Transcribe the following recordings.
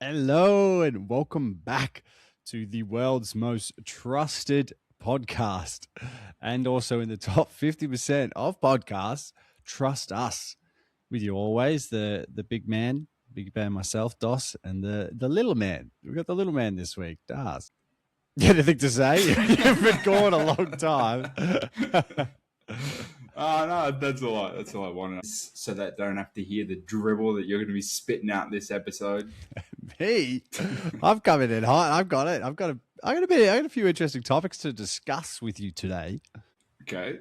Hello and welcome back to the world's most trusted podcast and also in the top 50% of podcasts. Trust us. With you always, the big man myself, Dos, and the little man. We've got the little man this week, Darcy. You had anything to say? You've been gone a long time. No, that's all. That's all I wanted, so that I don't have to hear the dribble that you're going to be spitting out this episode. Me, I'm coming in hot. I've got it. I got a few interesting topics to discuss with you today. Okay.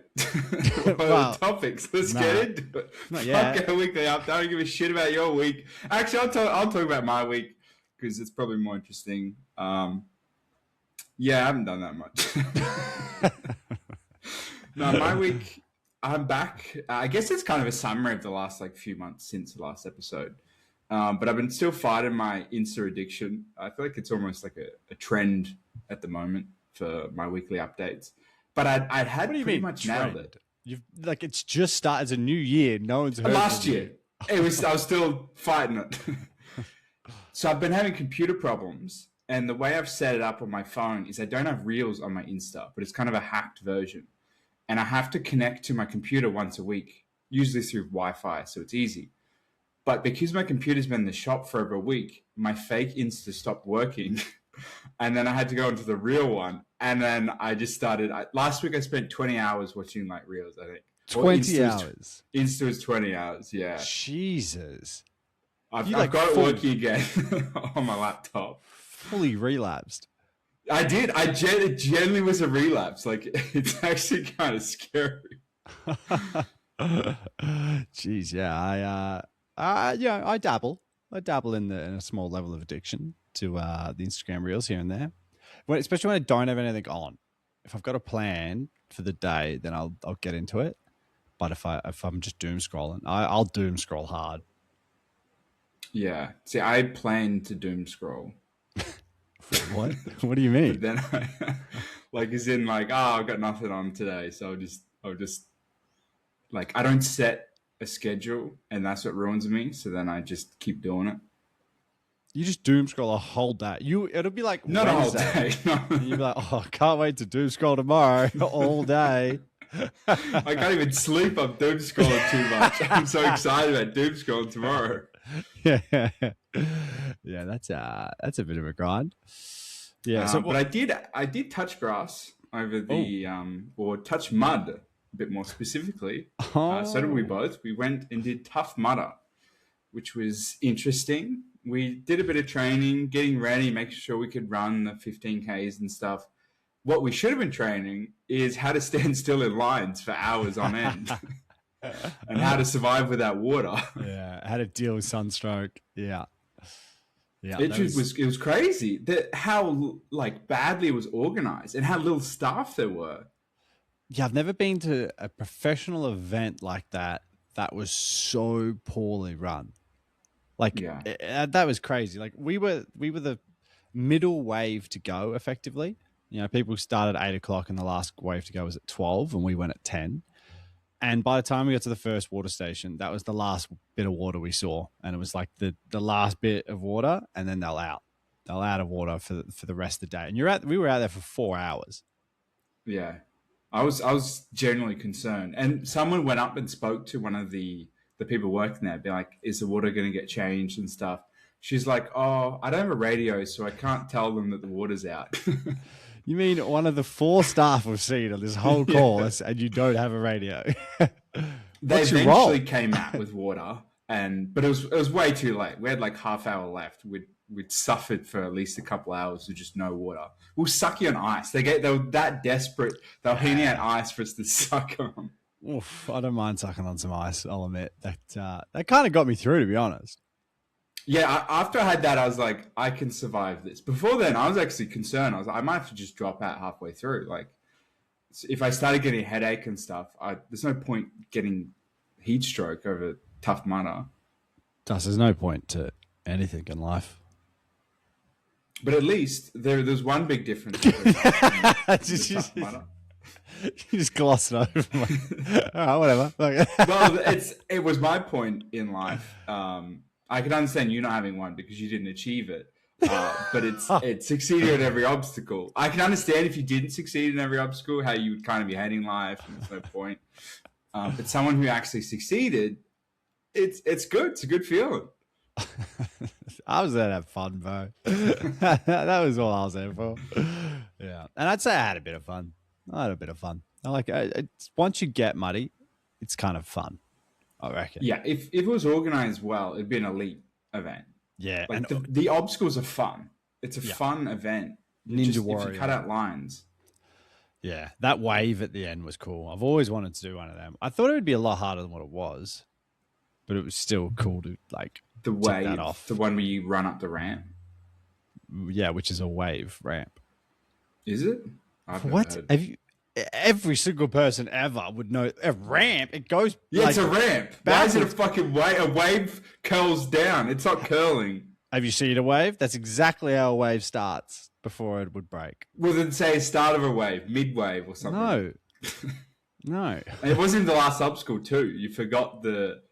What are the topics? Let's get into it. Fuck a weekly update. I don't give a shit about your week. Actually, I'll talk about my week because it's probably more interesting. Yeah, I haven't done that much. No, my week. I'm back. I guess it's kind of a summary of the last few months since the last episode. But I've been still fighting my Insta addiction. I feel like it's almost like a trend at the moment for my weekly updates. But I'd had pretty much nailed it. You've it's just started as a new year. No one's heard last year. I was still fighting it. So I've been having computer problems, and the way I've set it up on my phone is I don't have Reels on my Insta, but it's kind of a hacked version. And I have to connect to my computer once a week, usually through Wi-Fi, so it's easy. But because my computer's been in the shop for over a week, my fake Insta stopped working. And then I had to go into the real one. And then I just started. Last week I spent 20 hours watching Reels, I think. 20 hours? Insta was 20 hours, yeah. Jesus. I've got it working again on my laptop. Fully relapsed. I did. It genuinely was a relapse. It's actually kind of scary. Jeez, yeah. I dabble. I dabble in a small level of addiction to the Instagram Reels here and there. Especially when I don't have anything on. If I've got a plan for the day, then I'll get into it. But if I'm just doom scrolling, I'll doom scroll hard. Yeah. See, I plan to doom scroll. What? What do you mean? But then as in I've got nothing on today, so I'll just I don't set a schedule, and that's what ruins me. So then I just keep doing it. You just doom scroll a whole day. It'll be like not Wednesday. A whole day. No. You'll be like, oh, I can't wait to doom scroll tomorrow all day. I can't even sleep. I'm doom scrolling too much. I'm so excited about doom scrolling tomorrow. Yeah, that's a bit of a grind. Yeah, but I did touch grass over or touch mud a bit more specifically. So did we both. We went and did Tough Mudder, which was interesting. We did a bit of training, getting ready, making sure we could run the 15Ks and stuff. What we should have been training is how to stand still in lines for hours on end. And how to survive without water. Yeah, how to deal with sunstroke. Yeah. It was crazy how badly it was organized and how little staff there were. Yeah, I've never been to a professional event like that was so poorly run. That was crazy. We were the middle wave to go effectively. People started at 8:00 and the last wave to go was at 12, and we went at 10. And by the time we got to the first water station, that was the last bit of water we saw. And it was the last bit of water, and then they'll out of water for the rest of the day. And we were out there for 4 hours. Yeah. I was genuinely concerned. And someone went up and spoke to one of the people working there, be like, is the water going to get changed and stuff? She's like, oh, I don't have a radio, so I can't tell them that the water's out. You mean one of the 4 staff we've seen on this whole course, and you don't have a radio? They eventually came out with water, but it was way too late. We had half hour left. We'd suffered for at least a couple hours with just no water. We'll suck you on ice. They were that desperate. They were handing out ice for us to suck on. Oof, I don't mind sucking on some ice. I'll admit that kind of got me through, to be honest. Yeah, after I had that, I was like, I can survive this. Before then, I was actually concerned. I was like, I might have to just drop out halfway through. If I started getting a headache and stuff, there's no point getting heat stroke over Tough Mudder. There's no point to anything in life. But at least there's one big difference. You just gloss it over. All right, whatever. Well, it was my point in life. I can understand you not having one because you didn't achieve it. But it succeeded at every obstacle. I can understand if you didn't succeed in every obstacle, how you would kind of be hating life and there's no point. But someone who actually succeeded, it's good. It's a good feeling. I was there to have fun, bro. That was all I was there for. Yeah, and I'd say I had a bit of fun. I had a bit of fun. I like it. Once you get muddy, it's kind of fun, I reckon. Yeah, if it was organized well, it'd be an elite event. Yeah, Like and the obstacles are fun. It's a yeah, fun event. Ninja If you cut Warrior. out lines. Yeah, that wave at the end was cool. I've always wanted to do one of them. I thought it would be a lot harder than what it was, but it was still cool to like The tick that wave, off. the one where you run up the ramp. Yeah, which is a wave ramp. Is it? I've never What heard. have you? Every single person ever would know a ramp. It goes. Yeah, like, it's a ramp. Why is it a fucking wave? A wave curls down. It's not curling. Have you seen a wave? That's exactly how a wave starts before it would break. Well, then say start of a wave, mid wave, or something. No, no. And it wasn't the last obstacle too. You forgot the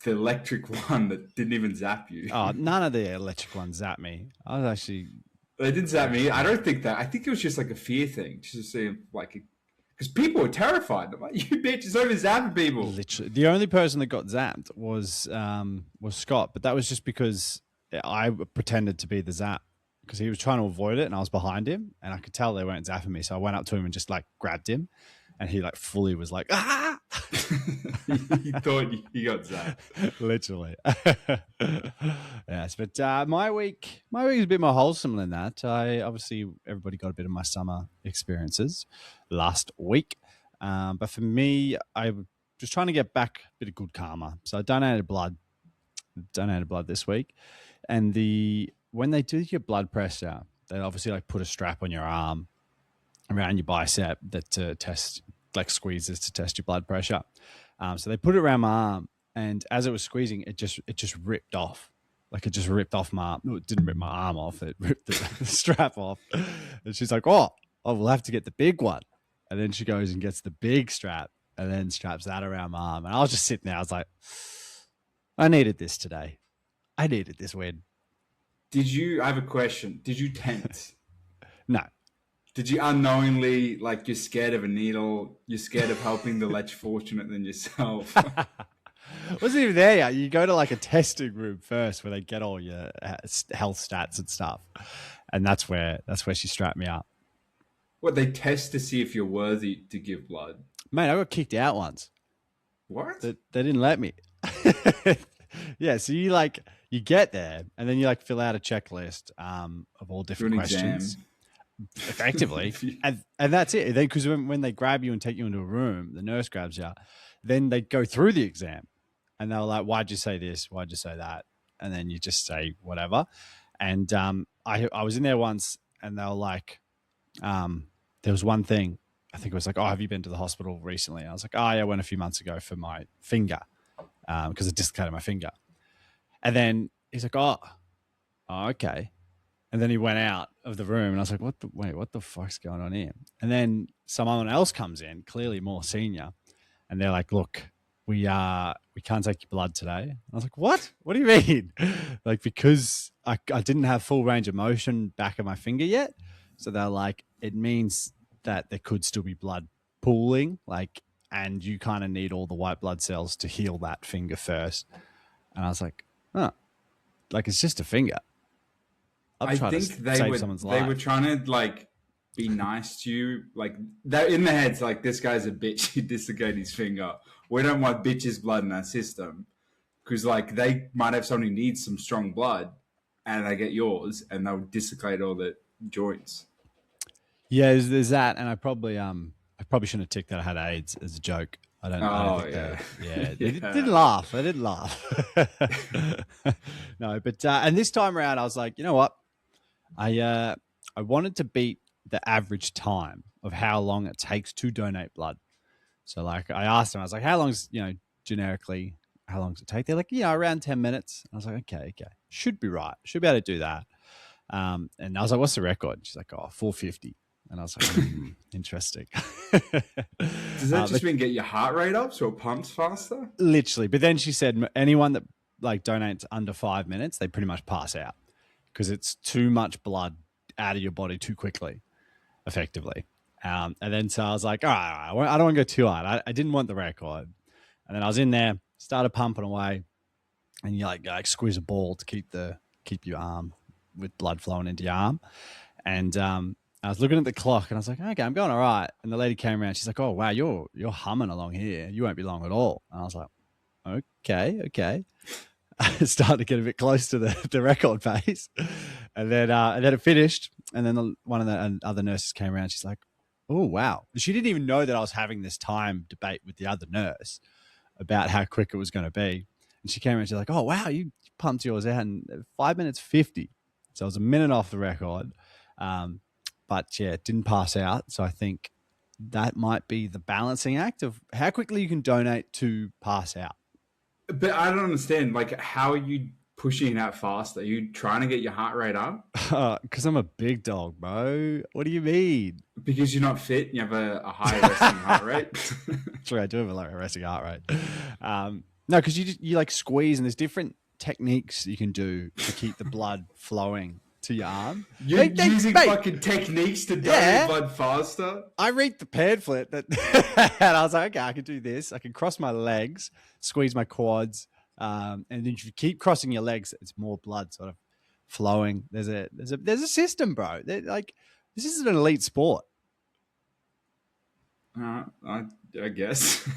electric one that didn't even zap you. Oh, none of the electric ones zapped me. I was actually. They didn't zap me. I don't think that. I think it was just like a fear thing, just to see like, because people were terrified. I'm like, you bitch, it's over zapping people. Literally, the only person that got zapped was Scott, but that was just because I pretended to be the zap because he was trying to avoid it, and I was behind him, and I could tell they weren't zapping me, so I went up to him and just like grabbed him, and he like fully was like, ah. He thought he got zapped. Literally. Yes, but my week is a bit more wholesome than that. I obviously everybody got a bit of my summer experiences last week, but for me, I was just trying to get back a bit of good karma. So I donated blood this week, and when they do your blood pressure, they obviously like put a strap on your arm around your bicep that to test like squeezes to test your blood pressure. So they put it around my arm, and as it was squeezing, it just ripped off. Like it just ripped off my arm. No, it didn't rip my arm off. It ripped the strap off. And she's like, oh, we'll have to get the big one. And then she goes and gets the big strap and then straps that around my arm. And I was just sitting there. I was like, I needed this today. I needed this win. I have a question. Did you tense? No. Did you unknowingly, like, you're scared of a needle, you're scared of helping the less fortunate than yourself? Wasn't even there yet. You go to like a testing room first where they get all your health stats and stuff. And that's where she strapped me up. What, they test to see if you're worthy to give blood? Mate, I got kicked out once. What? They didn't let me. Yeah, so you get there and then you like fill out a checklist of all different questions. Exam. Effectively. and that's it. Because when they grab you and take you into a room, the nurse grabs you, then they go through the exam and they're like, why'd you say this? Why'd you say that? And then you just say whatever. And I was in there once and they were like, there was one thing. I think it was like, oh, have you been to the hospital recently? And I was like, oh, yeah, I went a few months ago for my finger because I dislocated my finger. And then he's like, oh, okay. And then he went out of the room and I was like, what the fuck's going on here? And then someone else comes in, clearly more senior, and they're like, look, we can't take your blood today. And I was like, what? What do you mean? Like, because I didn't have full range of motion back of my finger yet. So they're like, it means that there could still be blood pooling, like, and you kind of need all the white blood cells to heal that finger first. And I was like, oh, like it's just a finger. I think they were trying to like be nice to you. Like they're in their heads, like this guy's a bitch. He dislocated his finger. We don't want bitches' blood in our system because like they might have someone who needs some strong blood, and they get yours, and they'll dislocate all the joints. Yeah, there's that, and I probably shouldn't have ticked that I had AIDS as a joke. I don't think they didn't laugh. They didn't laugh. No, but and this time around, I was like, you know what? I wanted to beat the average time of how long it takes to donate blood. So like I asked them, I was like, how long's, generically, how long does it take? They're like, around 10 minutes. I was like, okay. Should be right. Should be able to do that. And I was like, what's the record? She's like, 450. And I was like, interesting. Does that just mean get your heart rate up so it pumps faster? Literally. But then she said anyone that like donates under 5 minutes, they pretty much pass out because it's too much blood out of your body too quickly, effectively. And then so I was like, all right, I don't want to go too hard. I didn't want the record. And then I was in there, started pumping away, and you like squeeze a ball to keep your arm with blood flowing into your arm. And I was looking at the clock and I was like, okay, I'm going all right. And the lady came around. She's like, oh wow, you're humming along here. You won't be long at all. And I was like, okay. I started to get a bit close to the record pace, and then it finished. And then one of the other nurses came around. She's like, oh wow. She didn't even know that I was having this time debate with the other nurse about how quick it was going to be. And she came around. She's like, oh wow, you pumped yours out in 5 minutes 50. So I was a minute off the record. But yeah, it didn't pass out. So I think that might be the balancing act of how quickly you can donate to pass out. But I don't understand. Like, how are you pushing out fast? Are you trying to get your heart rate up? Because I'm a big dog, bro. What do you mean? Because you're not fit and you have a high resting heart rate? True, I do have a low resting heart rate. No, because you like squeeze, and there's different techniques you can do to keep the blood flowing to your arm. You're using fucking techniques to donate blood faster? I read the pamphlet that, and I was like, okay, I can do this. I can cross my legs, squeeze my quads, and then if you keep crossing your legs, it's more blood sort of flowing. There's a system, bro. Like, this is an elite sport. I guess.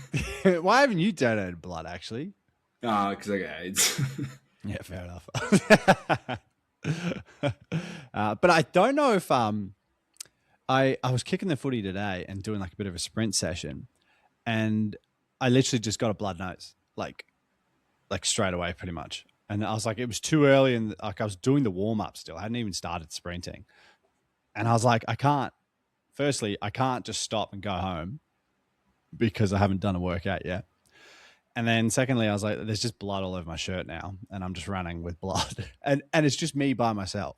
Why haven't you donated blood, actually? Because I got AIDS. Yeah, fair enough. But I don't know if I was kicking the footy today and doing like a bit of a sprint session, and I literally just got a blood nose, like straight away, pretty much. And I was like, it was too early, and like I was doing the warm up still. I hadn't even started sprinting, and I was like, I can't. Firstly, I can't just stop and go home because I haven't done a workout yet. And then secondly, I was like, there's just blood all over my shirt now, and I'm just running with blood. And it's just me by myself.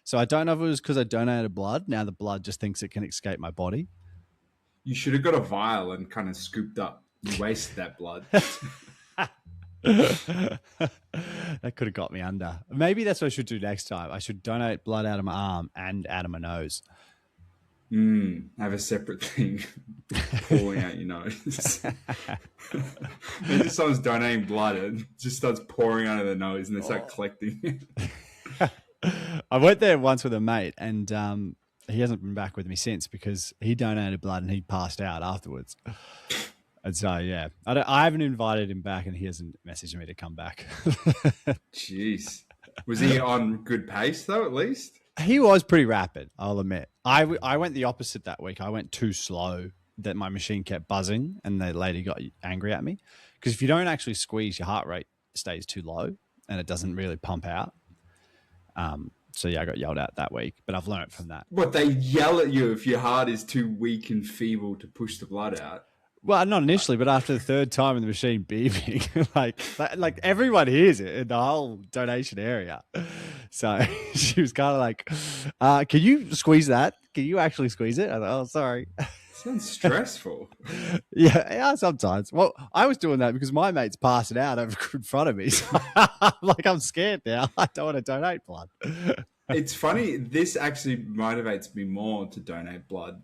So I don't know if it was because I donated blood. Now the blood just thinks it can escape my body. You should have got a vial and kind of scooped up. You wasted that blood. That could have got me under. Maybe that's what I should do next time. I should donate blood out of my arm and out of my nose. Have a separate thing pouring out your nose. Maybe someone's donating blood and it just starts pouring out of their nose and they start collecting it. I went there once with a mate, and he hasn't been back with me since because he donated blood and he passed out afterwards. And so, yeah, I haven't invited him back, and he hasn't messaged me to come back. Jeez. Was he on good pace, though, at least? He was pretty rapid, I'll admit. I went the opposite that week. I went too slow that my machine kept buzzing, and the lady got angry at me. Because if you don't actually squeeze, your heart rate stays too low, and it doesn't really pump out. So, yeah, I got yelled at that week, but I've learned from that. What, they yell at you if your heart is too weak and feeble to push the blood out? Well, not initially, but after the third time in the machine beeping, like everyone hears it in the whole donation area. So she was kind of like, can you squeeze that? Can you actually squeeze it? I thought, oh, sorry. Sounds stressful. Yeah, sometimes. Well, I was doing that because my mate's passing out over in front of me. So I'm scared now. I don't want to donate blood. It's funny. This actually motivates me more to donate blood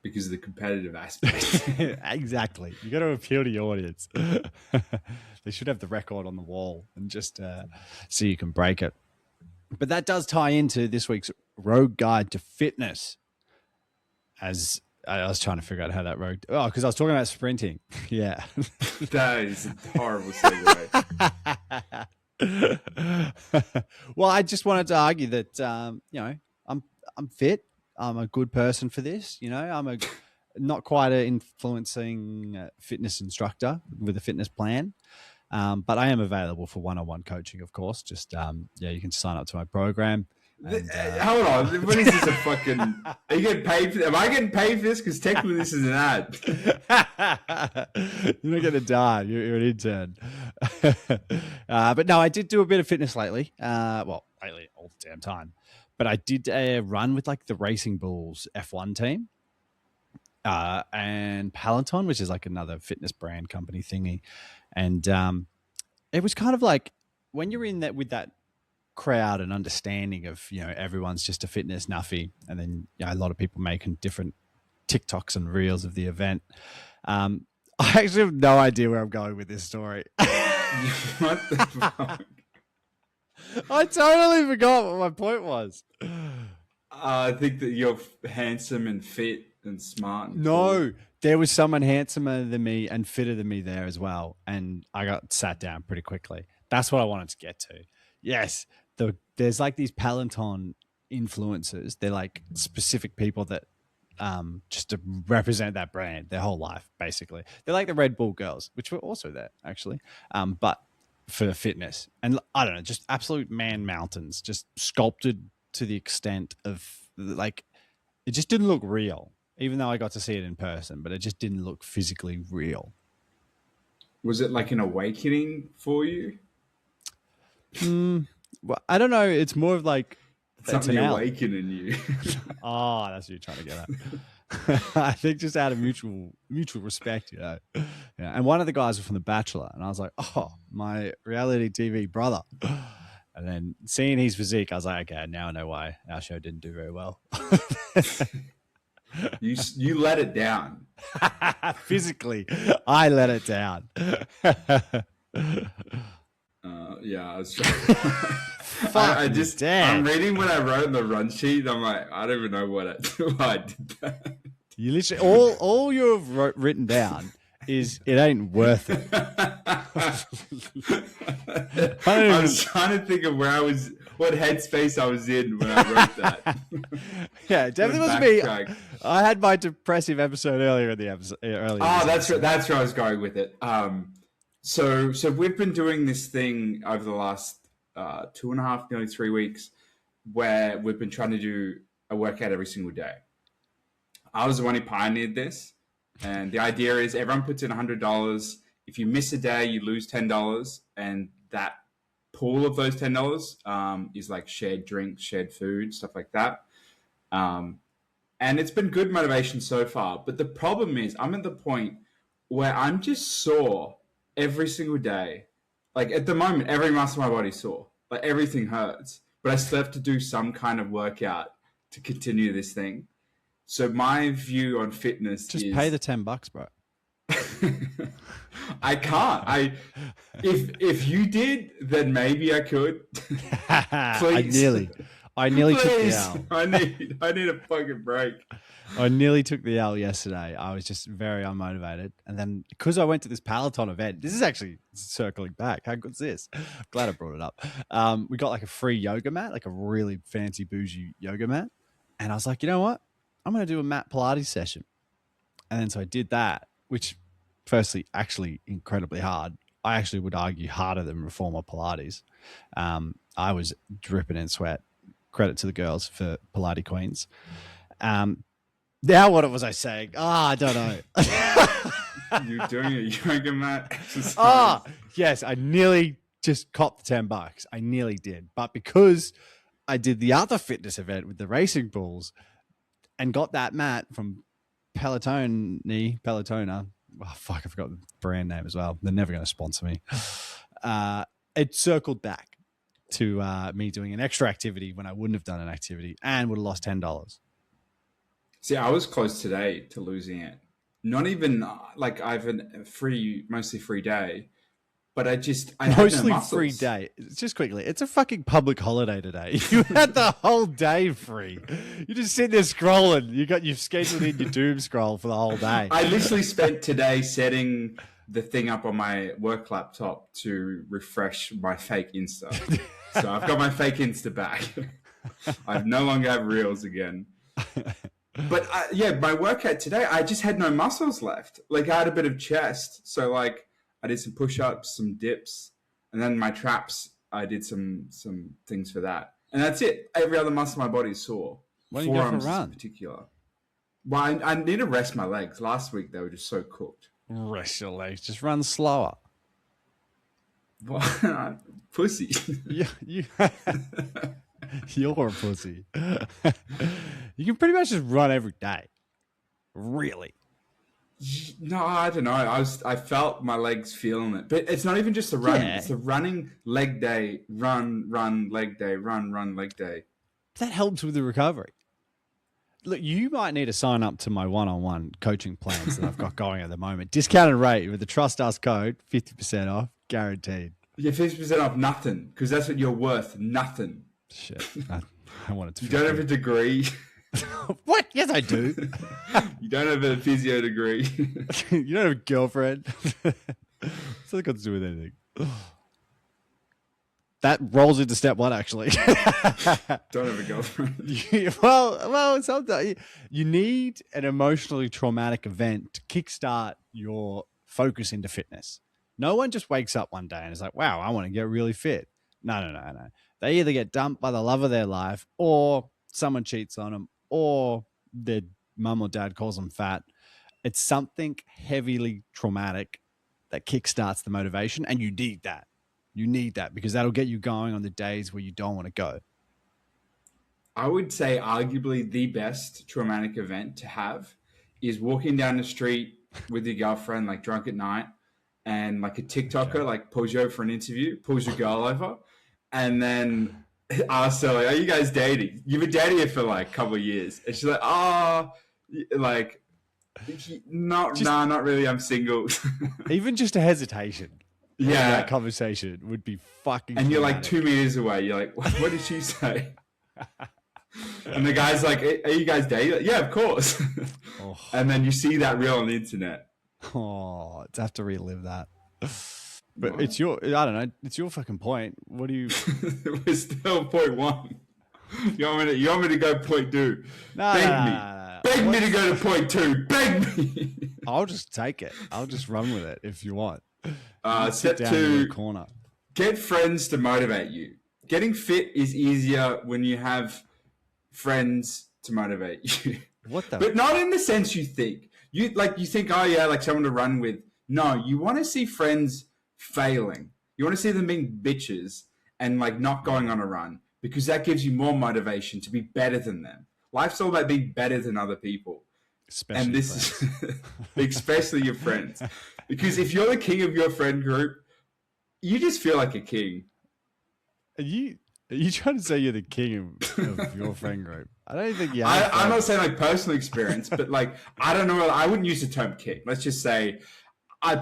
because of the competitive aspect. Exactly. You got to appeal to your audience. They should have the record on the wall and just so you can break it. But that does tie into this week's Road Guide to Fitness. As I was trying to figure out how that road. Oh, because I was talking about sprinting. Yeah. That is a horrible segue. Well, I just wanted to argue that I'm fit. I'm a good person for this. I'm a not quite an influencing fitness instructor with a fitness plan, but I am available for one-on-one coaching, of course. Just you can sign up to my program. And, hold on, what is this a fucking? Are you getting paid for? Am I getting paid for this? Because technically, this is an ad. You're not going to die. You're an intern. But no, I did do a bit of fitness lately. Lately all the damn time. But I did a run with like the Racing Bulls F1 team and Peloton, which is like another fitness brand company thingy. And it was kind of like when you're in that with that crowd and understanding of, everyone's just a fitness nuffy, and then a lot of people making different TikToks and reels of the event. I actually have no idea where I'm going with this story. What the fuck? I totally forgot what my point was. I think that you're handsome and fit and smart. And No, cool. there was someone handsomer than me and fitter than me there as well, and I got sat down pretty quickly. That's what I wanted to get to. Yes, there's like these Peloton influencers. They're like specific people that just to represent that brand their whole life, basically. They're like the Red Bull girls, which were also there actually, but for fitness. And I don't know, just absolute man mountains, just sculpted to the extent of like it just didn't look real, even though I got to see it in person, but it just didn't look physically real. Was it like an awakening for you? Well, I don't know. It's more of like Something awakening you. Oh, that's what you're trying to get at. I think just out of mutual respect, Yeah. And one of the guys was from The Bachelor, and I was like, oh, my reality TV brother. And then seeing his physique, I was like, okay, now I know why our show didn't do very well. You let it down. Physically, I let it down. Yeah, I was trying. I'm reading what I wrote in the run sheet. I'm like, I don't even know why I did that. You literally all you've written down is it ain't worth it. I was trying to think of what headspace I was in when I wrote that. Yeah, it definitely was me. I had my depressive episode earlier in the episode. That's where I was going with it. So we've been doing this thing over the last 2.5, nearly 3 weeks, where we've been trying to do a workout every single day. I was the one who pioneered this, and the idea is everyone puts in $100. If you miss a day, you lose $10, and that pool of those $10 is like shared drinks, shared food, stuff like that. And it's been good motivation so far. But the problem is I'm at the point where I'm just sore every single day. Like at the moment, every muscle in my body's sore. Like everything hurts. But I still have to do some kind of workout to continue this thing. So my view on fitness is... Just pay the $10, bro. I can't. If you did, then maybe I could. Please. I nearly took the L. I need a fucking break. I nearly took the L yesterday. I was just very unmotivated. And then because I went to this Peloton event, this is actually circling back. How good's this? I'm glad I brought it up. We got like a free yoga mat, like a really fancy bougie yoga mat. And I was like, you know what? I'm going to do a mat Pilates session. And then so I did that, which firstly, actually incredibly hard. I actually would argue harder than reformer Pilates. I was dripping in sweat. Credit to the girls for Pilates queens. Now what was I saying? I don't know. You're doing a yoga mat exercise. Yes, I nearly just copped the $10. I nearly did. But because I did the other fitness event with the racing bulls and got that mat from Pelotona. Oh, fuck, I forgot the brand name as well. They're never going to sponsor me. It circled back to me doing an extra activity when I wouldn't have done an activity and would have lost $10. See, I was close today to losing it. Not even like I have mostly free day, but I mostly free day. Just quickly, it's a fucking public holiday today. You had the whole day free. You just sit there scrolling. You've scheduled in your doom scroll for the whole day. I literally spent today setting the thing up on my work laptop to refresh my fake Insta. So I've got my fake Insta back. I no longer have reels again. But my workout today, I just had no muscles left. Like I had a bit of chest. So like I did some push-ups, some dips, and then my traps, I did some things for that. And that's it. Every other muscle in my body is sore. Why don't you go for a run? In particular. Well, I need to rest my legs. Last week, they were just so cooked. Rest your legs. Just run slower. Well, pussy. You're a pussy. You can pretty much just run every day. Really? No, I don't know. I felt my legs feeling it, but it's not even just the running. Yeah. It's the running leg day, run, leg day, run, leg day. That helps with the recovery. Look, you might need to sign up to my one-on-one coaching plans that I've got going at the moment. Discounted rate with the Trust Us code, 50% off, guaranteed. You're 50% off nothing because that's what you're worth. Nothing. Shit, I wanted to. You don't have a degree. What? Yes, I do. You don't have a physio degree. You don't have a girlfriend. What's that got to do with anything? That rolls into step one, actually. Don't have a girlfriend. well, sometimes you need an emotionally traumatic event to kickstart your focus into fitness. No one just wakes up one day and is like, wow, I want to get really fit. No. They either get dumped by the love of their life, or someone cheats on them, or their mum or dad calls them fat. It's something heavily traumatic that kickstarts the motivation, and you need that. You need that because that'll get you going on the days where you don't want to go. I would say arguably the best traumatic event to have is walking down the street with your girlfriend, like drunk at night, and like a TikToker like pulls you over for an interview, pulls your girl over, and then asks her, like, are you guys dating? You've been dating her for like a couple of years. And she's like, like, not really, I'm single. Even just a hesitation. Yeah. That conversation would be fucking And traumatic. you're like 2 meters away. You're like, what did she say? And the guy's like, are you guys dating? Like, yeah, of course. Oh. And then you see that reel on the internet. Oh, it's have to relive that. But what? It's your, I don't know, it's your fucking point. What do you... We're still point one. You want me to go point two? Beg me to go to point two. Beg me. I'll just take it. I'll just run with it if you want. Step two, corner. Get friends to motivate you. Getting fit is easier when you have friends to motivate you. But not in the sense you think. You think, oh yeah, like someone to run with. No, you want to see friends failing. You want to see them being bitches and like not going on a run, because that gives you more motivation to be better than them. Life's all about being better than other people. Especially your friends. Because if you're the king of your friend group, you just feel like a king. Are you trying to say you're the king of your friend group? I don't think you have. I'm not saying like personal experience, but like, I don't know. I wouldn't use the term king. Let's just say,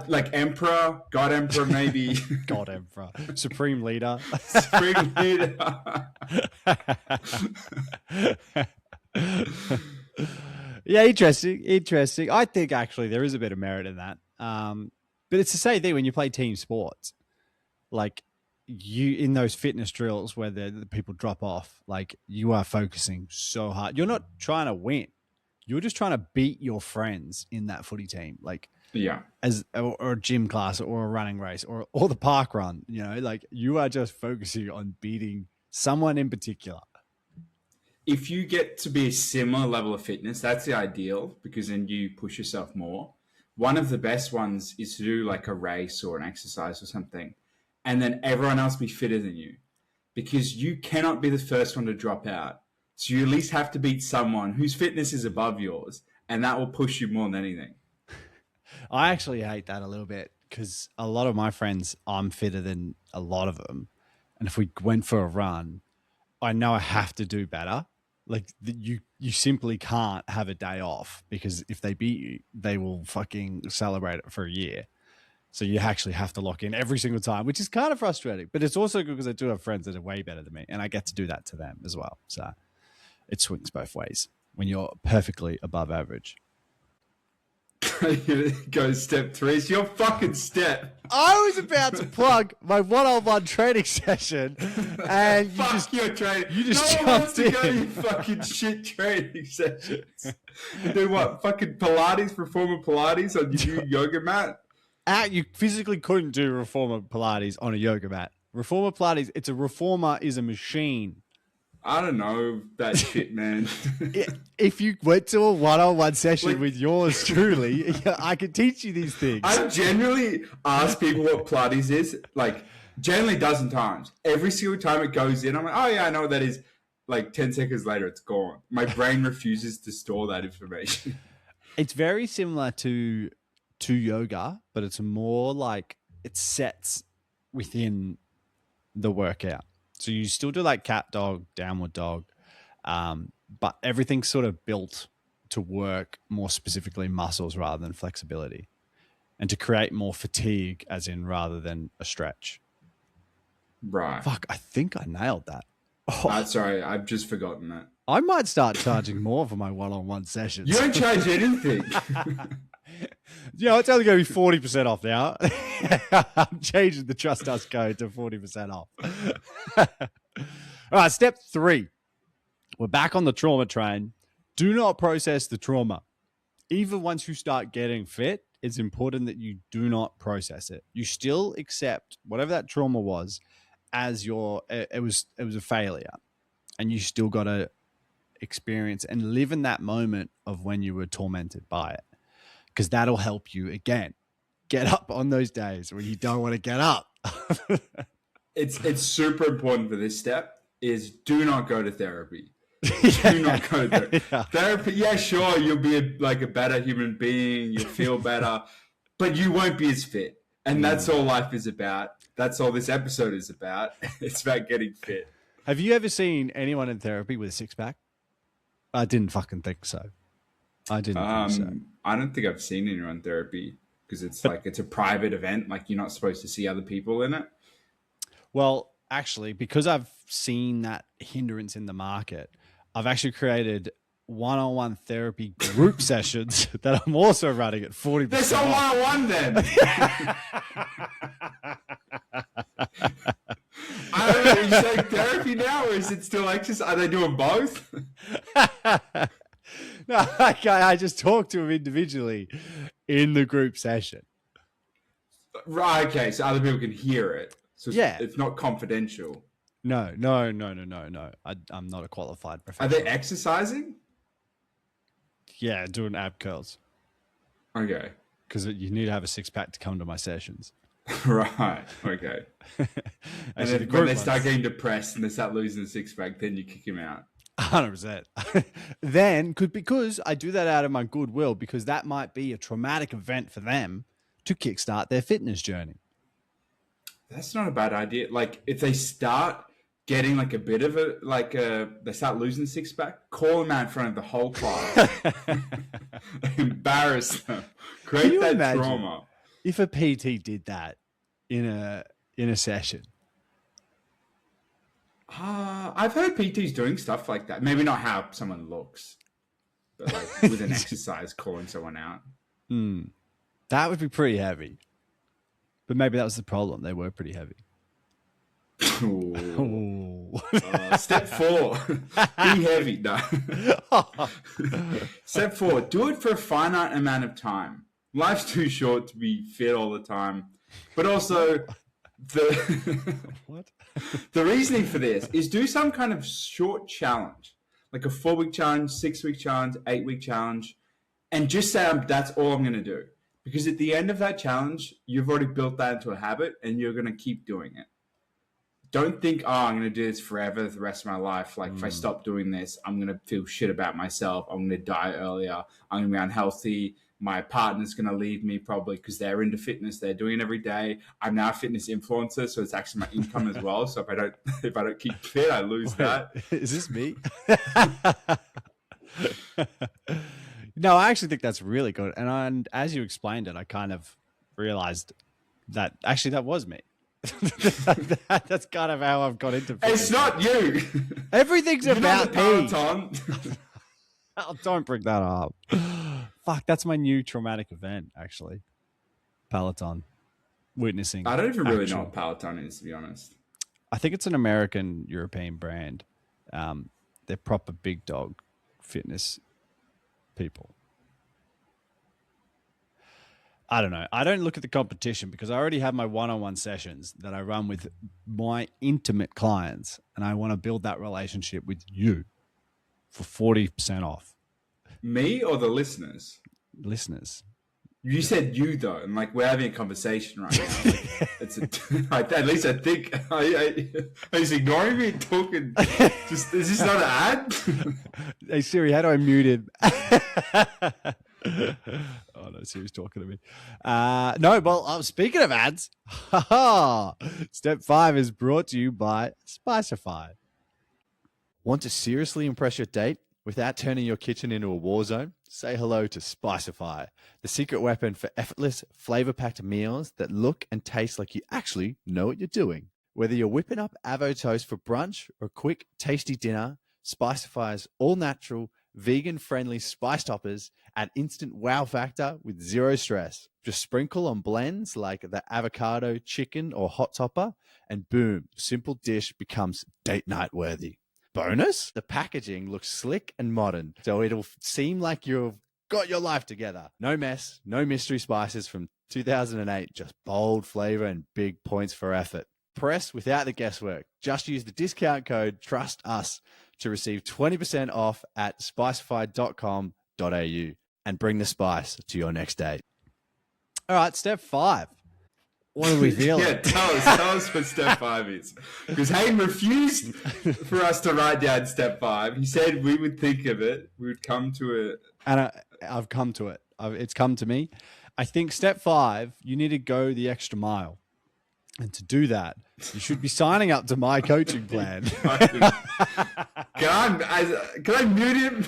like emperor, god emperor, maybe. God emperor. Supreme leader. Supreme leader. Yeah, interesting. I think actually there is a bit of merit in that. But it's the same thing when you play team sports. Like you in those fitness drills where the people drop off, like you are focusing so hard. You're not trying to win. You're just trying to beat your friends in that footy team. Like or a gym class or a running race or the park run, like you are just focusing on beating someone in particular. If you get to be a similar level of fitness, that's the ideal, because then you push yourself more. One of the best ones is to do like a race or an exercise or something, and then everyone else be fitter than you, because you cannot be the first one to drop out. So you at least have to beat someone whose fitness is above yours, and that will push you more than anything. I actually hate that a little bit, because a lot of my friends, I'm fitter than a lot of them. And if we went for a run, I know I have to do better. Like you simply can't have a day off, because if they beat you, they will fucking celebrate it for a year. So you actually have to lock in every single time, which is kind of frustrating. But it's also good because I do have friends that are way better than me, and I get to do that to them as well. So it swings both ways when you're perfectly above average. Go step three. It's your fucking step. I was about to plug my one-on-one training session, and your training. You just no one wants to go to your fucking shit training sessions. You do what? Fucking Pilates, reformer Pilates on your new yoga mat? You physically couldn't do reformer Pilates on a yoga mat. Reformer Pilates, reformer is a machine. I don't know that shit, man. If you went to a one-on-one session with yours truly, I could teach you these things. I generally ask people what Pilates is, like generally a dozen times. Every single time it goes in, I'm like, oh yeah, I know what that is. Like 10 seconds later, it's gone. My brain refuses to store that information. It's very similar to yoga, but it's more like it sets within the workout. So you still do like cat dog, downward dog, but everything's sort of built to work more specifically muscles rather than flexibility, and to create more fatigue, as in rather than a stretch. Right. Fuck, I think I nailed that. Oh, Sorry, I've just forgotten that. I might start charging more for my one-on-one sessions. You don't charge anything. Yeah, it's only going to be 40% off now. I'm changing the Trust Us code to 40% off. All right, step 3. We're back on the trauma train. Do not process the trauma. Even once you start getting fit, it's important that you do not process it. You still accept whatever that trauma was as it was a failure, and you still got to experience and live in that moment of when you were tormented by it, because that'll help you again get up on those days when you don't want to get up. It's super important for this step is do not go to therapy. Yeah. Do not go to therapy. Yeah. Therapy, yeah, sure, you'll be a better human being, you'll feel better, but you won't be as fit. And that's all life is about. That's all this episode is about. It's about getting fit. Have you ever seen anyone in therapy with a six-pack? I didn't fucking think so. I didn't think so. I don't think I've seen anyone in therapy because it's a private event. Like, you're not supposed to see other people in it. Well, actually, because I've seen that hindrance in the market, I've actually created one-on-one therapy group sessions that I'm also running at 40%. There's a one-on-one then. I don't know. Are you saying therapy now, or is it still exercise? Are they doing both? No, I just talk to them individually in the group session. Right. Okay. So other people can hear it. So it's not confidential. No. I'm not a qualified professional. Are they exercising? Yeah, doing ab curls. Okay. Because you need to have a six-pack to come to my sessions. Right. Okay. And then when they start getting depressed and they start losing the six-pack, then you kick him out. 100%. Then, because I do that out of my goodwill, because that might be a traumatic event for them to kickstart their fitness journey. That's not a bad idea. Like, if they start getting like a bit of they start losing six-pack, call them out in front of the whole class. Embarrass them. Create that trauma. If a PT did that in a session? I've heard PTs doing stuff like that. Maybe not how someone looks, but like with an exercise, calling someone out. That would be pretty heavy. But maybe that was the problem. They were pretty heavy. Step 4, be heavy. No. Step 4, do it for a finite amount of time. Life's too short to be fit all the time. But also, What? The reasoning for this is do some kind of short challenge, like a 4-week challenge, 6-week challenge, 8-week challenge, and just say, that's all I'm going to do. Because at the end of that challenge, you've already built that into a habit and you're going to keep doing it. Don't think, I'm going to do this forever, the rest of my life. Like, if I stop doing this, I'm going to feel shit about myself. I'm going to die earlier. I'm going to be unhealthy. My partner's going to leave me probably because they're into fitness. They're doing it every day. I'm now a fitness influencer, so it's actually my income as well. So if I don't keep fit, I lose that. Is this me? No, I actually think that's really good. And as you explained it, I kind of realized that actually that was me. That's kind of how I've got into fitness. It's not you. Everything's about me. Oh, don't bring that up. Fuck, that's my new traumatic event, actually. Peloton. Witnessing. I don't even really know what Peloton is, to be honest. I think it's an American European brand. They're proper big dog fitness people. I don't know. I don't look at the competition because I already have my one-on-one sessions that I run with my intimate clients, and I want to build that relationship with you for 40% off. Me or the listeners? Listeners. You said you though, and like we're having a conversation right now. Like, it's at least I think. Are you ignoring me? Talking? Is this not an ad? Hey Siri, how do I mute him? Oh no, Siri's talking to me. No, well, speaking of ads, step 5 is brought to you by Spicify. Want to seriously impress your date without turning your kitchen into a war zone? Say hello to Spicify, the secret weapon for effortless, flavor-packed meals that look and taste like you actually know what you're doing. Whether you're whipping up avo toast for brunch or a quick, tasty dinner, Spicify's all-natural, vegan-friendly spice toppers add instant wow factor with zero stress. Just sprinkle on blends like the avocado, chicken, or hot topper, and boom, simple dish becomes date night worthy. Bonus, the packaging looks slick and modern, so it'll seem like you've got your life together. No mess, no mystery spices from 2008, just bold flavor and big points for effort. Press without the guesswork. Just use the discount code TRUSTUS to receive 20% off at spicify.com.au and bring the spice to your next date. All right, step 5. What are we feeling? Yeah, tell us what step 5 is. Because Hayden refused for us to write down step 5. He said we would think of it. We would come to it. And I've come to it. It's come to me. I think step 5, you need to go the extra mile. And to do that, you should be signing up to my coaching plan. Can I mute him?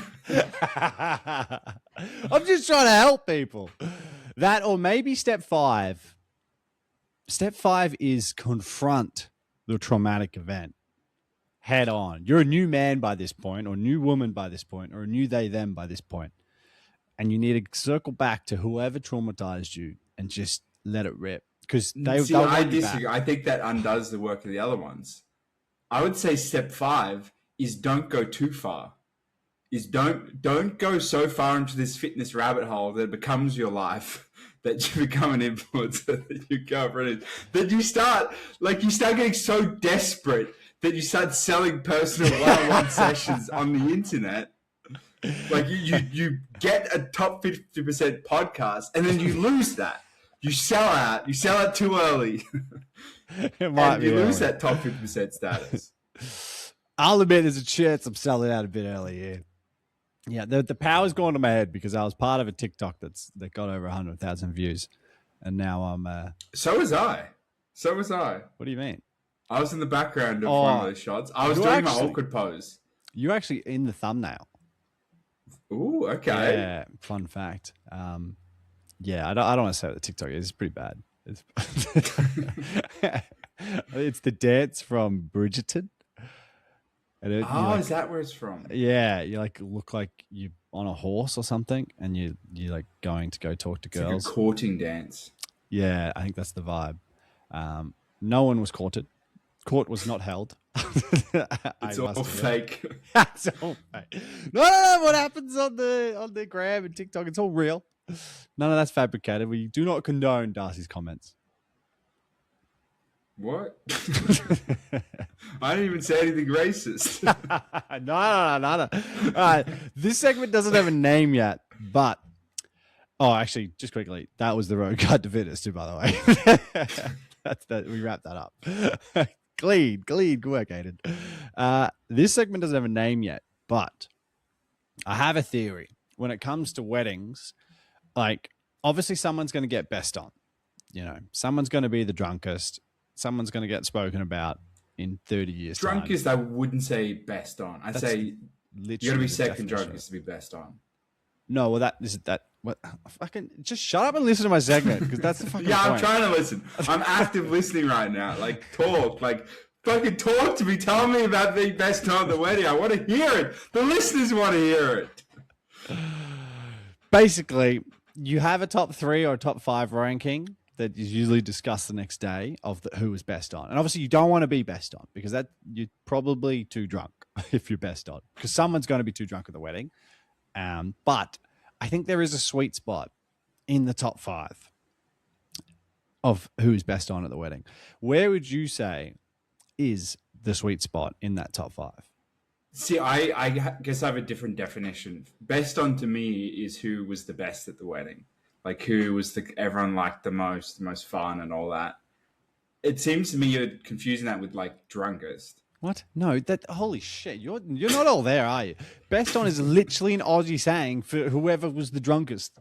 I'm just trying to help people. That, or maybe step 5. Step 5 is confront the traumatic event head on. You're a new man by this point, or new woman by this point, or a new they, them by this point. And you need to circle back to whoever traumatized you and just let it rip. Because I disagree. I think that undoes the work of the other ones. I would say step 5 is don't go too far. Is don't go so far into this fitness rabbit hole that it becomes your life, that you become an influencer, that you go for it, that you start getting so desperate that you start selling personal one-on-one sessions on the internet. Like you get a top 50% podcast and then you lose that. You sell out too early. And you lose that top 50% status. I'll admit there's a chance I'm selling out a bit early here. Yeah, the power's gone to my head because I was part of a TikTok that got over 100,000 views. And now I'm... So was I. What do you mean? I was in the background of one of those shots. I was doing my awkward pose. You're actually in the thumbnail. Ooh, okay. Yeah, fun fact. Yeah, I don't want to say what the TikTok is. It's pretty bad. It's the dance from Bridgerton. And is that where it's from? Yeah, you look like you're on a horse or something, and you're going to go talk to girls. Like a courting dance. Yeah, I think that's the vibe. No one was courted. Court was not held. It's all fake. It's all fake. No. What happens on the gram and TikTok? It's all real. None of that's fabricated. We do not condone Darcy's comments. What? I didn't even say anything racist. No. All right. This segment doesn't have a name yet, but... Oh, actually, just quickly, that was the road card to fitness too, by the way. We wrapped that up. Clean. Good work, Aiden. This segment doesn't have a name yet, but I have a theory. When it comes to weddings, obviously someone's going to get best on. Someone's going to be the drunkest. Someone's going to get spoken about in 30 years. Drunkest, I wouldn't say best on. I'd say you got to be second drunkest to be best on. No, well, what? Fucking just shut up and listen to my segment because that's the fucking yeah, point. I'm trying to listen. I'm active listening right now. Talk. Fucking talk to me. Tell me about the best on at the wedding. I want to hear it. The listeners want to hear it. Basically, you have a top 3 or a top 5 ranking that is usually discussed the next day of who was best on. And obviously you don't want to be best on because you're probably too drunk if you're best on because someone's going to be too drunk at the wedding. But I think there is a sweet spot in the top 5 of who's best on at the wedding. Where would you say is the sweet spot in that top 5? See, I guess I have a different definition. Best on to me is who was the best at the wedding. Who was everyone liked the most fun and all that. It seems to me you're confusing that with drunkest. What? No, that holy shit! You're not all there, are you? Best on is literally an Aussie saying for whoever was the drunkest.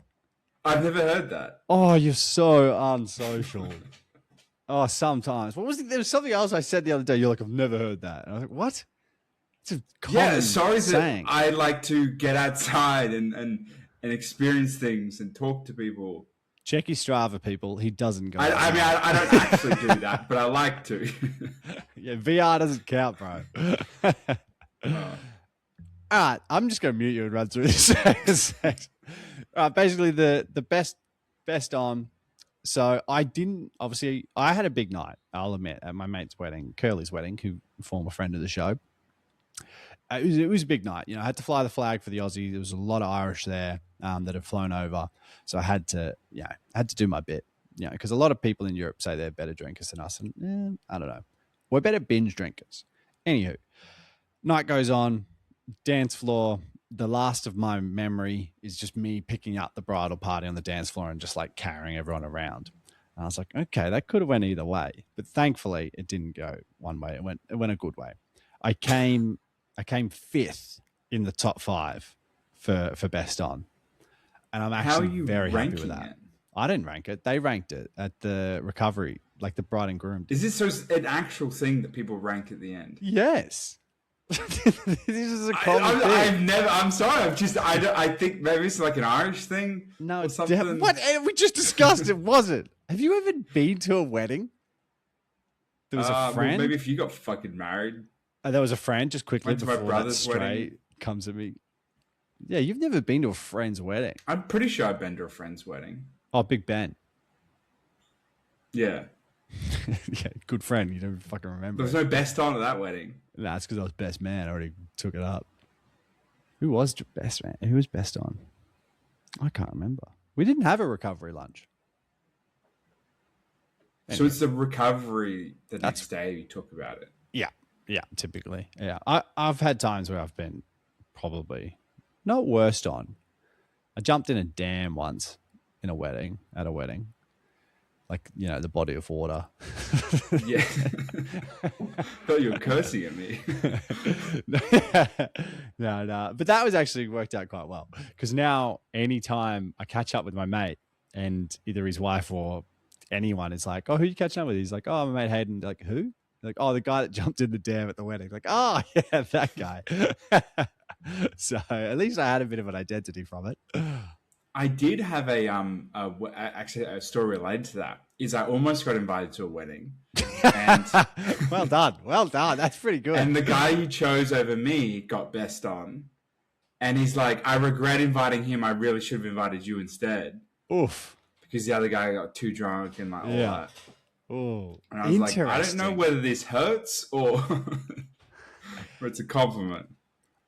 I've never heard that. Oh, you're so unsocial. Oh, sometimes. What was it? There was something else I said the other day. You're like, I've never heard that. And I was like, what? It's a common Sorry saying. that I like to get outside and experience things and talk to people. Check your Strava, people. He doesn't go. I mean, I don't actually do that, but I like to. Yeah, VR doesn't count, bro. All right, I'm just going to mute you and run through this. All right, basically the best on. So I had a big night, I'll admit, at my mate's wedding, Curly's wedding, who former friend of the show. It was a big night. You know, I had to fly the flag for the Aussie. There was a lot of Irish there that had flown over. So I had to do my bit, you know, because a lot of people in Europe say they're better drinkers than us. And I don't know. We're better binge drinkers. Anywho, night goes on, dance floor. The last of my memory is just me picking up the bridal party on the dance floor and just like carrying everyone around. And I was like, okay, that could have went either way. But thankfully, it didn't go one way. It went a good way. I came fifth in the top 5 for best on. And I'm actually very happy with that. It? I didn't rank it. They ranked it at the recovery, like the bride and groom. Is this an actual thing that people rank at the end? Yes. This is a common thing. I'm sorry. I think maybe it's like an Irish thing. No, or something. What? We just discussed it, wasn't? Have you ever been to a wedding? There was a friend. Well, maybe if you got fucking married. There was a friend just quickly before my brother's that wedding. Comes at me. Yeah, you've never been to a friend's wedding. I'm pretty sure I've been to a friend's wedding. Oh, Big Ben. Yeah. Yeah, good friend. You don't fucking remember. There was no best on at that wedding. Nah, it's because I was best man. I already took it up. Who was best man? Who was best on? I can't remember. We didn't have a recovery lunch. Anyway. So it's the recovery the next day we talk about it. Yeah, typically. Yeah. I've had times where I've been probably not worst on. I jumped in a dam once at a wedding. Like, you know, the body of water. Yeah. Thought you were cursing at me. No. But that was actually worked out quite well. Because now anytime I catch up with my mate and either his wife or anyone is like, oh, who you catching up with? He's like, oh, my mate Hayden. They're like, who? They're like, oh, the guy that jumped in the dam at the wedding. Like, oh, yeah, that guy. So at least I had a bit of an identity from it. I did have actually a story related to that. Is I almost got invited to a wedding. And Well done. That's pretty good. And the guy you chose over me got best on. And he's like, I regret inviting him. I really should have invited you instead. Oof. Because the other guy got too drunk and like all that. Oh, and I was like, I don't know whether this hurts or it's a compliment.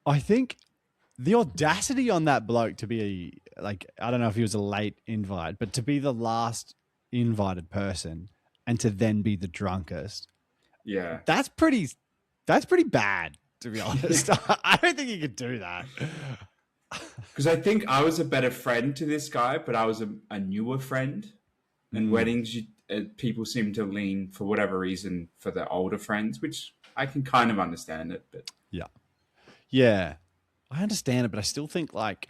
I think the audacity on that bloke to be like, I don't know if he was a late invite, but to be the last invited person and to then be the drunkest. Yeah. That's pretty bad, to be honest. I don't think you could do that. Because I think I was a better friend to this guy, but I was a newer friend. And weddings, people seem to lean, for whatever reason, for their older friends, which I can kind of understand it. But yeah, I understand it, but I still think, like,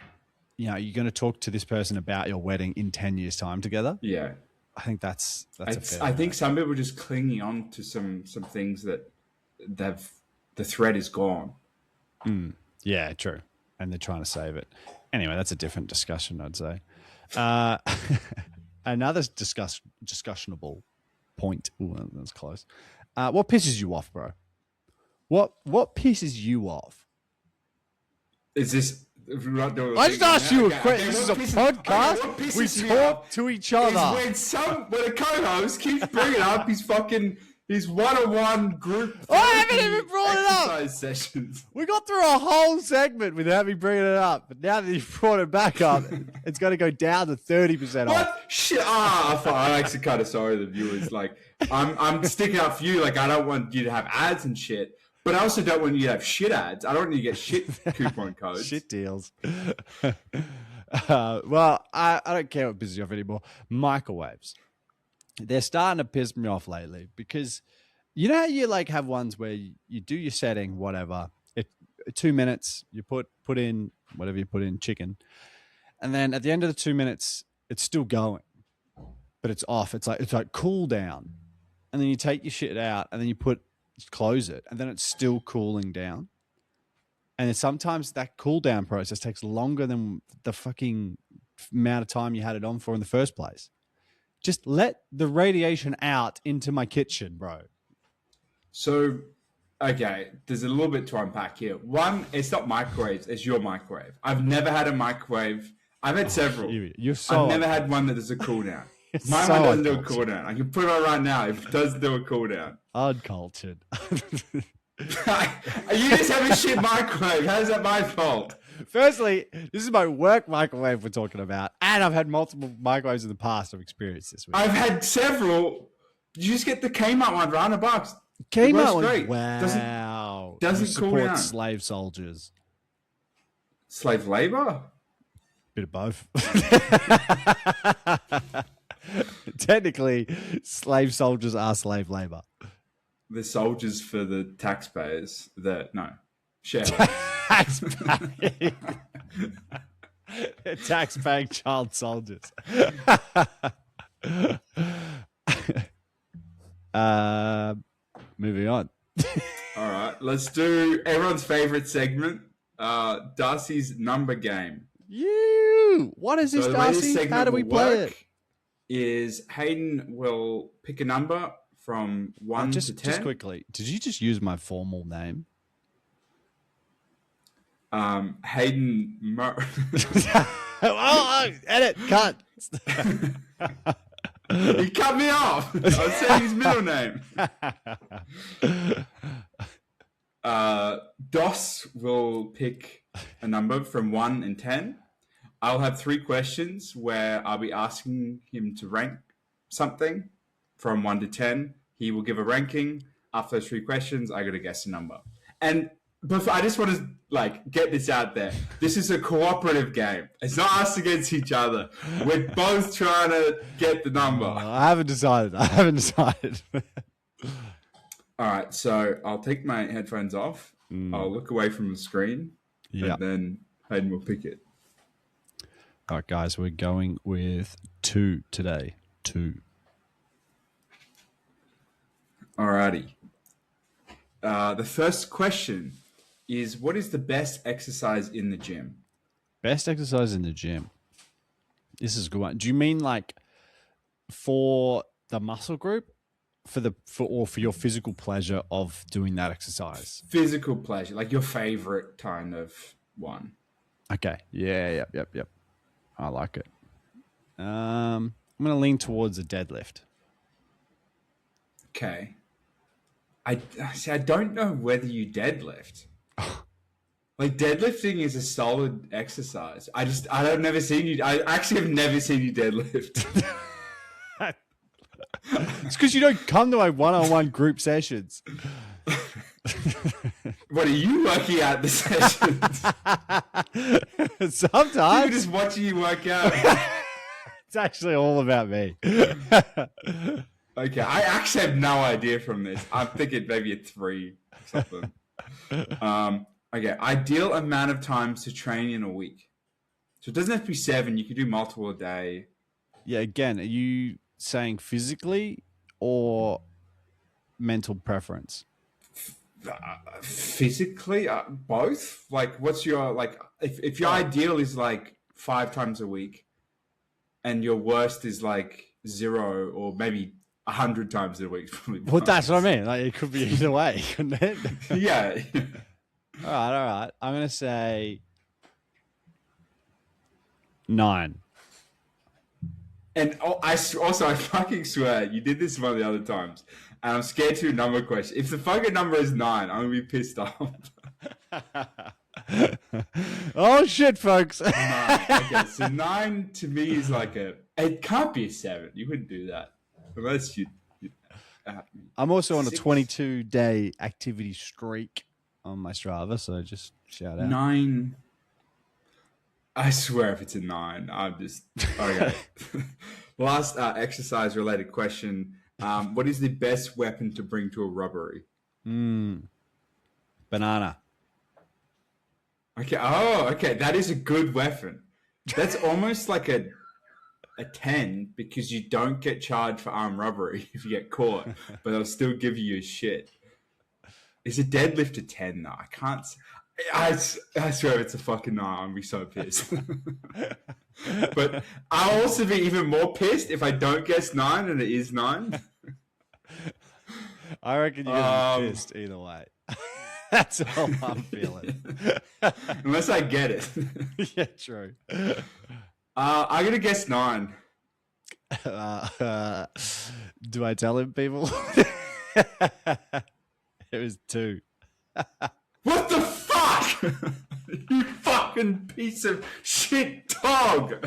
you know, you're going to talk to this person about your wedding in 10 years' time together. Yeah. I think that's a fair I think some people are just clinging on to some things that the thread is gone. Yeah, true. And they're trying to save it. Anyway, that's a different discussion, I'd say. Another discussionable point. Ooh, that's close. What pisses you off, bro? What pisses you off? Is this? I just asked you a question. This is a podcast. We talk to each other. When a co-host keeps bringing up his one-on-one group. I haven't even brought it up. Sessions. We got through a whole segment without me bringing it up, but now that you've brought it back up, it's going to go down to 30% off. What? Shit! I'm actually kind of sorry, the viewers. Like, I'm sticking up for you. Like, I don't want you to have ads and shit. But I also don't want you to have shit ads. I don't want you to get shit coupon codes. Shit deals. Well, I don't care what pisses you off anymore. Microwaves. They're starting to piss me off lately because You know how you like have ones where you do your setting, whatever. It 2 minutes, you put in whatever you put in, chicken, and then at the end of the 2 minutes, it's still going, but it's off. It's like cool down, and then you take your shit out, and then you close it, and then it's still cooling down. And then sometimes that cool down process takes longer than the fucking amount of time you had it on for in the first place. Just let the radiation out into my kitchen, bro. So, okay, there's a little bit to unpack here. One, it's not microwaves, it's your microwave. I've never had a microwave. I've had several. I've never had one that does a cool down. My one doesn't do a cool down. I can put it on right now if it does do a cool down. Uncultured. You just have a shit microwave. How is that my fault? Firstly, this is my work microwave we're talking about, and I've had multiple microwaves in the past I've experienced this week. I've had several. You just get the Kmart one for $100. Kmart one, wow. Doesn't cool down. Slave soldiers. Slave labor? Bit of both. Technically, slave soldiers are slave labor. The soldiers for the taxpayers. Shareholders. Tax-paying child soldiers. Moving on. All right, let's do everyone's favorite segment, Darcy's number game. What is this, Darcy? How do we play it? Is Hayden will pick a number from 1 to 10. Just quickly, did you just use my formal name? Hayden edit, cut. He cut me off. I was saying his middle name. Dos will pick a number from 1 and 10. I'll have 3 questions where I'll be asking him to rank something from 1 to 10. He will give a ranking. After those 3 questions, I got to guess a number. And before, I just want to get this out there. This is a cooperative game. It's not us against each other. We're both trying to get the number. I haven't decided. All right, so I'll take my headphones off. I'll look away from the screen. And then Hayden will pick it. All right, guys, we're going with 2 today. 2. All righty. The first question is, what is the best exercise in the gym? Best exercise in the gym? This is a good one. Do you mean for the muscle group? For your physical pleasure of doing that exercise? Physical pleasure, like your favorite kind of one. Okay. Yeah. Yep. I like it. I'm going to lean towards a deadlift. Okay. I don't know whether you deadlift. Deadlifting is a solid exercise. I've never seen you. I actually have never seen you deadlift. It's because you don't come to my one-on-one group sessions. What are you working out the sessions? Sometimes. I'm just watching you work out. It's actually all about me. Okay, I actually have no idea from this. I'm thinking maybe a 3 or something. Okay, ideal amount of times to train in a week. So it doesn't have to be 7. You can do multiple a day. Yeah, again, are you saying physically or mental preference? Physically, both. What's your if your ideal is 5 times a week, and your worst is 0 or maybe 100 times a week. Well, that's what I mean. It could be either way, couldn't it? Yeah. All right. I'm gonna say 9. And I fucking swear you did this one of the other times, and I'm scared to number question. If the fucking number is 9, I'm gonna be pissed off. Oh shit, folks! 9. Okay, so 9 to me is it can't be a 7. You wouldn't do that unless you. I'm also on a 22-day activity streak on my Strava, so just shout out. 9. I swear if it's a 9, I'm just... Okay. Last exercise-related question. What is the best weapon to bring to a robbery? Banana. Okay. Oh, okay. That is a good weapon. That's almost like a 10 because you don't get charged for armed robbery if you get caught, but they'll still give you your shit. Is a deadlift a 10 though? I can't. I swear it's a fucking 9. I'll be so pissed. But I'll also be even more pissed if I don't guess 9 and it is 9. I reckon you're going to be pissed either way. That's all I'm feeling. Unless I get it. Yeah, true. I'm going to guess 9. Do I tell him, people? It was 2. What the fuck? You fucking piece of shit dog.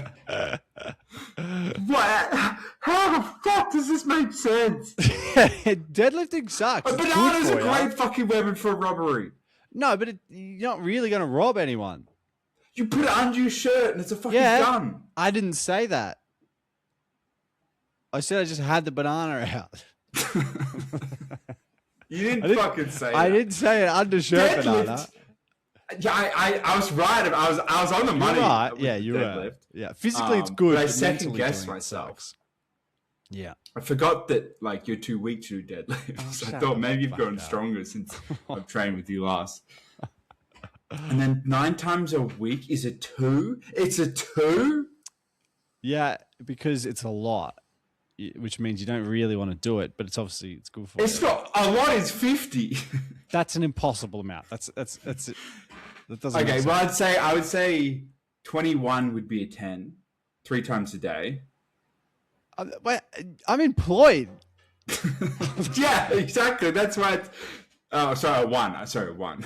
What? How the fuck does this make sense? Deadlifting sucks. A banana's a great fucking weapon for a robbery. No, but you're not really going to rob anyone. You put it under your shirt and it's a fucking gun. I didn't say that. I said I just had the banana out. You didn't fucking say that. I didn't say an undershirt banana. Yeah, I was right. I was on the money. Right. Yeah, you were. Yeah, physically it's good. But I second guessed myself. Sucks. Yeah. I forgot that like you're too weak to do deadlifts. I thought maybe you've gotten stronger since I've trained with you last. And then 9 times a week is a 2? It's a 2? Yeah, because it's a lot. Which means you don't really want to do it, but it's obviously good for you. It's not a lot. Is 50. That's an impossible amount. That's it. That doesn't. Okay, well, I would say 21 would be a 10, 3 times a day. I'm employed. Yeah, exactly. That's why. It's, oh, sorry, a 1. Sorry, a 1.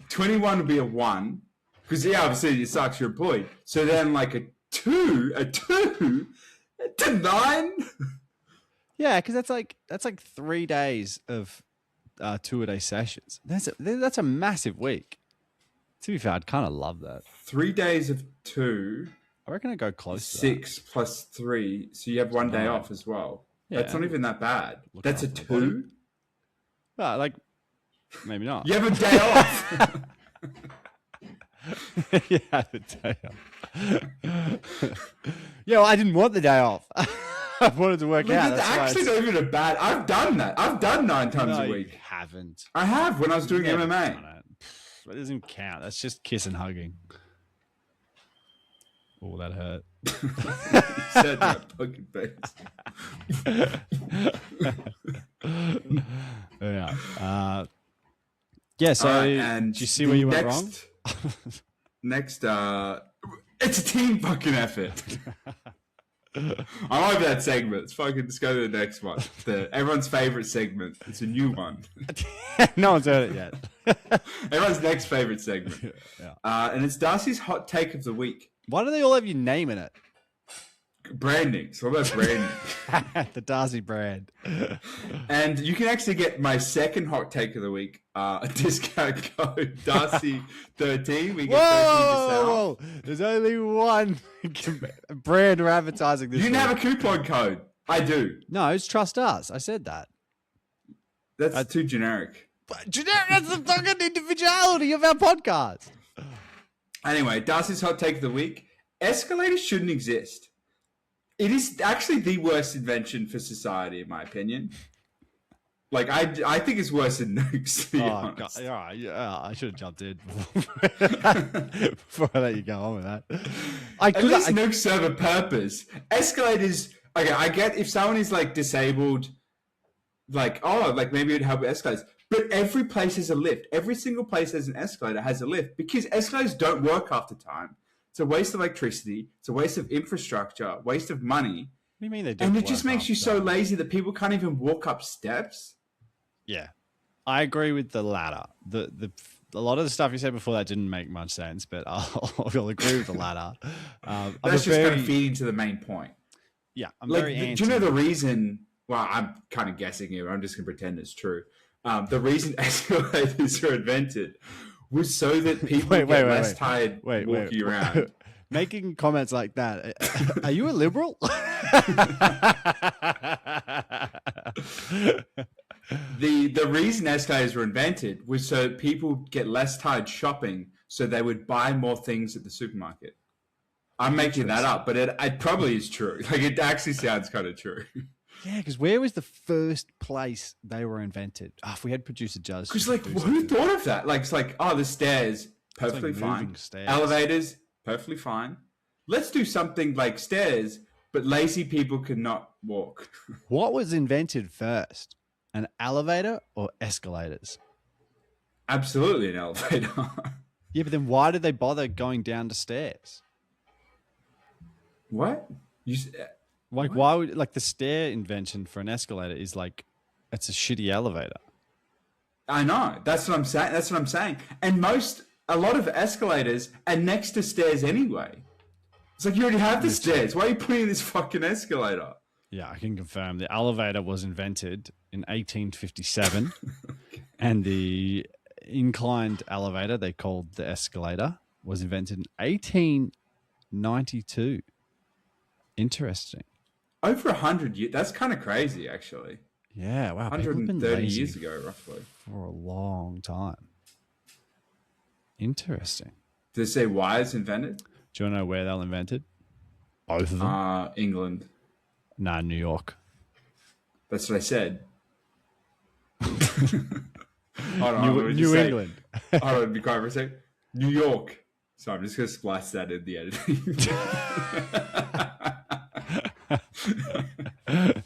21 would be a 1 because obviously it sucks. You're employed. So then, like a 2 to 9. Yeah, because that's like 3 days of 2-a-day sessions. That's a massive week. To be fair, I'd kind of love that. 3 days of 2. I reckon I'd go close 6 to that. plus 3, so you have 1 day off as well. Yeah. That's not even that bad. That's a 2. Well, like maybe not. You have a day off. You have a day off. Yeah, well, I didn't want the day off. I wanted to work out. That's actually not even a bad. I've done that. I've done 9 times a week. You haven't. I have when I was doing MMA. That doesn't even count. That's just kiss and hugging. Oh, that hurt. You said that fucking face. Yeah. Yeah. So, and did you see where you went wrong? Next, it's a team fucking effort. I like that segment. Let's go to the next one. Everyone's favorite segment. It's a new one. No one's heard it yet. Everyone's next favorite segment. Yeah. And it's Darcy's hot take of the week. Why do they all have your name in it? Branding. So what about branding? The Darcy brand. And you can actually get my second hot take of the week. A discount code Darcy13. We get 13% off. There's only one brand we're advertising this. You didn't have a coupon code. I do. No, it's Trust Us. I said that. That's too generic. Generic. That's the fucking individuality of our podcast. Anyway, Darcy's hot take of the week. Escalators shouldn't exist. It is actually the worst invention for society, in my opinion. Like, I think it's worse than nukes, to be honest. God. Right. Yeah, I should have jumped in before I let you go on with that. At least nukes serve a purpose. Escalators, okay, I get if someone is, like, disabled, like, maybe it'd help with escalators. But every place has a lift. Every single place has an escalator has a lift because escalators don't work half the time. It's a waste of electricity. It's a waste of infrastructure, waste of money. What do you mean they do? And it just makes you so lazy that people can't even walk up steps. Yeah. I agree with the latter. A lot of the stuff you said before that didn't make much sense, but I'll agree with the latter. That's just kind of feeding to the main point. Yeah. I'm very anti. Do you know the reason? Well, I'm kind of guessing here. I'm just going to pretend it's true. The reason escalators were invented was so that people get less tired walking around. Making comments like that. Are you a liberal? The reason escalators were invented was so people get less tired shopping, so they would buy more things at the supermarket. I'm making that up, but it probably is true. Like, it actually sounds kind of true. Yeah, because where was the first place they were invented? Oh, if we had producer Judge. Because, like, who thought of that? Like, it's like, oh, the stairs, perfectly fine. Stairs. Elevators, perfectly fine. Let's do something like stairs, but lazy people cannot walk. What was invented first? An elevator or escalators? Absolutely an elevator. Yeah, but then why did they bother going down the stairs? What? Like, why would, like, the stair invention for an escalator is like, it's a shitty elevator. I know. That's what I'm saying. And a lot of escalators are next to stairs anyway. It's like, you already have the stairs. Why are you putting in this fucking escalator? Yeah, I can confirm the elevator was invented in 1857, and the inclined elevator, they called the escalator, was invented in 1892. Interesting. Over 100 years. That's kind of crazy, actually. Yeah, wow. 130 years ago, roughly. For a long time. Interesting. Did they say why it's invented? Do you want to know where they were invented? Both of them? England. Nah, New York. That's what I said. Hold on, New England. Hold on, be quiet for a sec. New York. So I'm just going to splice that in the editing.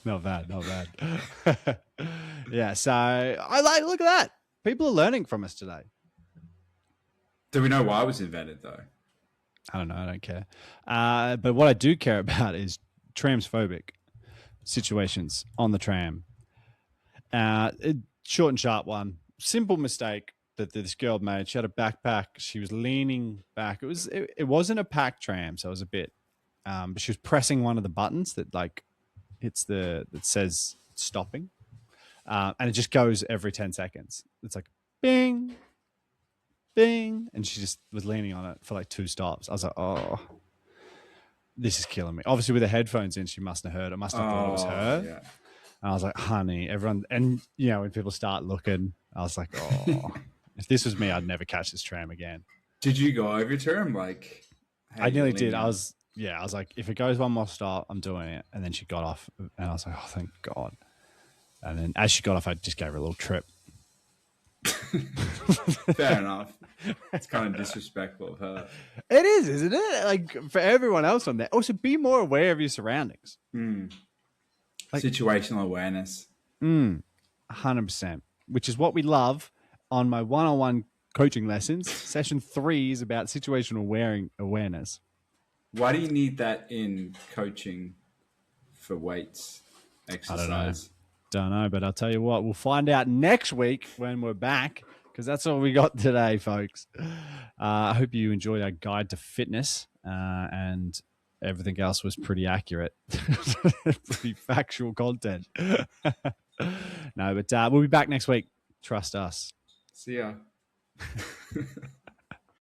Not bad. Yeah, so look at that. People are learning from us today. Do we know why it was invented, though? I don't know. I don't care. But what I do care about is transphobic situations on the tram. Short and sharp one. Simple mistake that this girl made. She had a backpack. She was leaning back. It wasn't a packed tram, so it was a bit. But she was pressing one of the buttons that like that says stopping, and it just goes every 10 seconds. It's like bing, bing, and she just was leaning on it for like 2 stops. I was like, oh, this is killing me. Obviously, with the headphones in, she mustn't have heard it. Must have thought it was her. Yeah. And I was like, honey, everyone, and when people start looking, I was like, oh, if this was me, I'd never catch this tram again. Did you go over to her? Like, I nearly did. I was like, if it goes one more stop, I'm doing it. And then she got off, and I was like, oh, thank God. And then as she got off, I just gave her a little trip. Fair enough. It's kind of disrespectful of her. It is, isn't it? Like, for everyone else on there. Also, be more aware of your surroundings. Like, situational awareness. 100%. Which is what we love on my one-on-one coaching lessons. Session 3 is about situational awareness. Why do you need that in coaching for weights exercise? Don't know, but I'll tell you what, we'll find out next week when we're back, because that's all we got today, folks. I hope you enjoyed our guide to fitness, and everything else was pretty accurate. Pretty factual content. No, but we'll be back next week. Trust us. See ya.